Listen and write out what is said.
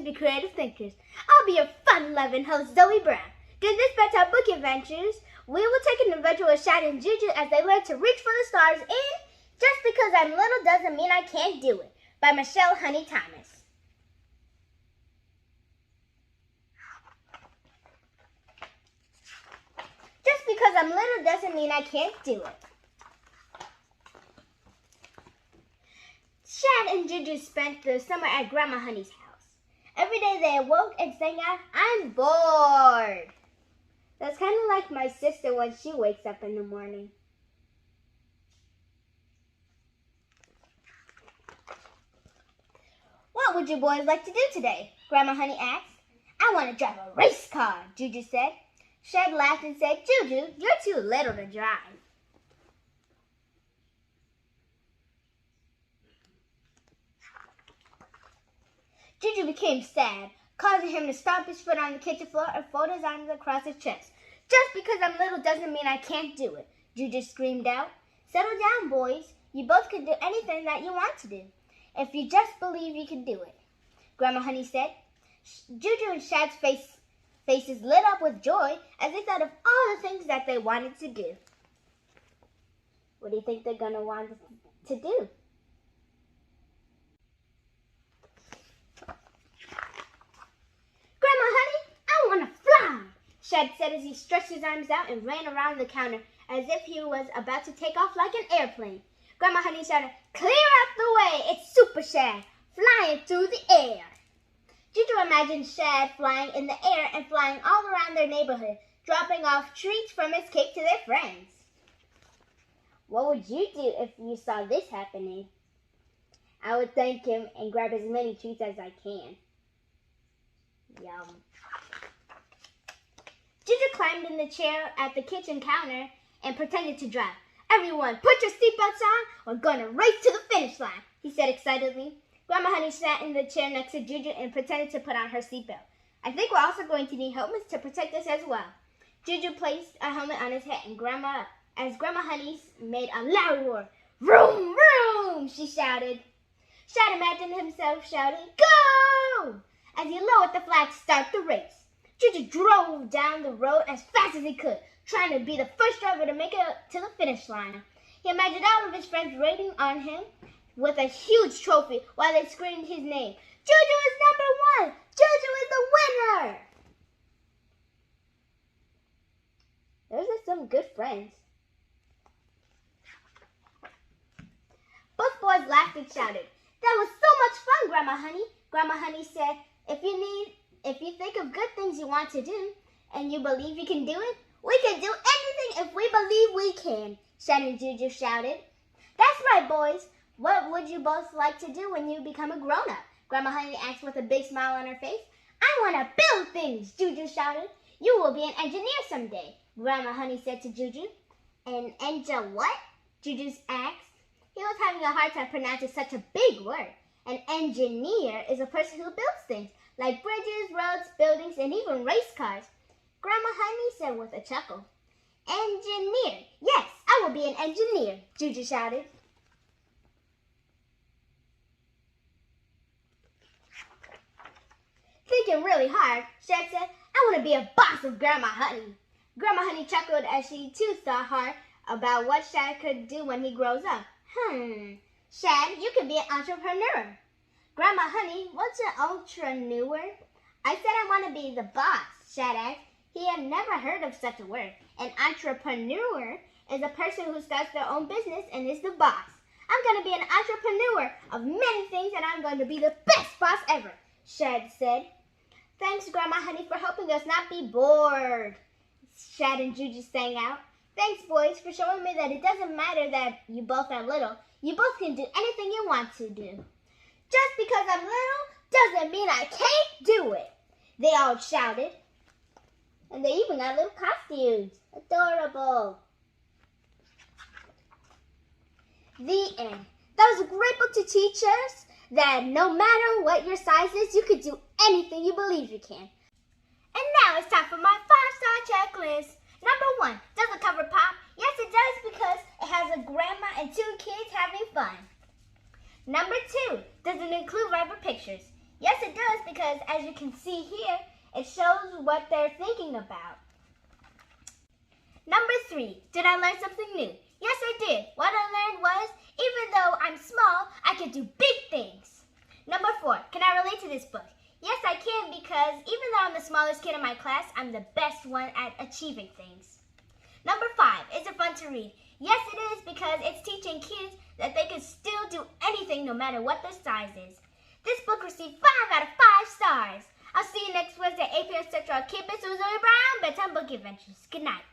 be creative thinkers. I'll be your fun-loving host, Zoey Brown. During this bedtime book adventures, we will take an adventure with Shad and Juju as they learn to reach for the stars in Just Because I'm Little Doesn't Mean I Can't Do It by Michelle Honey Thomas. Just because I'm little doesn't mean I can't do it. Shad and Juju spent the summer at Grandma Honey's house. Every day they awoke and sang out, "I'm bored." That's kind of like my sister when she wakes up in the morning. "What would you boys like to do today?" Grandma Honey asked. "I want to drive a race car," Juju said. Shad laughed and said, "Juju, you're too little to drive." Juju became sad, causing him to stomp his foot on the kitchen floor and fold his arms across his chest. "Just because I'm little doesn't mean I can't do it," Juju screamed out. "Settle down, boys. You both can do anything that you want to do, if you just believe you can do it," Grandma Honey said. Juju and Shad's faces lit up with joy as they thought of all the things that they wanted to do. What do you think they're going to want to do? "Grandma Honey, I want to fly," Shad said as he stretched his arms out and ran around the counter as if he was about to take off like an airplane. Grandma Honey shouted, "Clear out the way, it's Super Shad, flying through the air." Juju imagined Shad flying in the air and flying all around their neighborhood, dropping off treats from his cake to their friends. What would you do if you saw this happening? I would thank him and grab as many treats as I can. Yum. Juju climbed in the chair at the kitchen counter and pretended to drive. "Everyone, put your seatbelts on. We're going to race to the finish line," he said excitedly. Grandma Honey sat in the chair next to Juju and pretended to put on her seatbelt. "I think we're also going to need helmets to protect us as well." Juju placed a helmet on his head, and Grandma Honey made a loud roar. "Vroom, vroom," she shouted. Shad imagined himself shouting, "Go!" as he lowered the flag to start the race. Juju drove down the road as fast as he could, trying to be the first driver to make it to the finish line. He imagined all of his friends waiting on him with a huge trophy while they screamed his name. "Juju is number 1! Juju is the winner!" Those are some good friends. Both boys laughed and shouted, "That was so much fun, Grandma Honey." Grandma Honey said, If you think of good things you want to do and you believe you can do it, we can do anything if we believe we can," Shad and Juju shouted. "That's right, boys. What would you both like to do when you become a grown-up?" Grandma Honey asked with a big smile on her face. "I want to build things," Juju shouted. "You will be an engineer someday," Grandma Honey said to Juju. "An what?" Juju asked. He was having a hard time pronouncing such a big word. An engineer is a person who builds things, like bridges, roads, buildings, and even race cars. Grandma Honey said with a chuckle. "Engineer. Yes, I will be an engineer," Juju shouted. Thinking really hard, Shad said, "I want to be a boss of Grandma Honey." Grandma Honey chuckled as she too thought hard about what Shad could do when he grows up. Shad, you could be an entrepreneur." "Grandma Honey, what's an entrepreneur?" "I said I want to be the boss," Shad asked. He had never heard of such a word. An entrepreneur is a person who starts their own business and is the boss. "I'm going to be an entrepreneur of many things, and I'm going to be the best boss ever," Shad said. "Thanks, Grandma Honey, for helping us not be bored," Shad and Juju sang out. "Thanks, boys, for showing me that it doesn't matter that you both are little. You both can do anything you want to do. Just because I'm little doesn't mean I can't do it," they all shouted. And they even got little costumes. Adorable. The end. That was a great book to teach us that no matter what your size is, you can do anything you believe you can. And now it's time for my 5-star checklist. Number 1, does the cover pop? Yes, it does, because it has a grandma and 2 kids having fun. Number 2, does it include rubber pictures? Yes, it does, because as you can see here, it shows what they're thinking about. Number 3, did I learn something new? Yes, I did. What I learned was, even though I'm small, I can do big things. Number 4, can I relate to this book? Yes, I can, because even though I'm the smallest kid in my class, I'm the best one at achieving things. Number 5, is it fun to read? Yes, it is, because it's teaching kids that they can still do anything no matter what their size is. This book received 5 out of 5 stars. I'll see you next Wednesday at 8 p.m. Central on campus with Zoey Brown, Bedtime Book Adventures. Good night.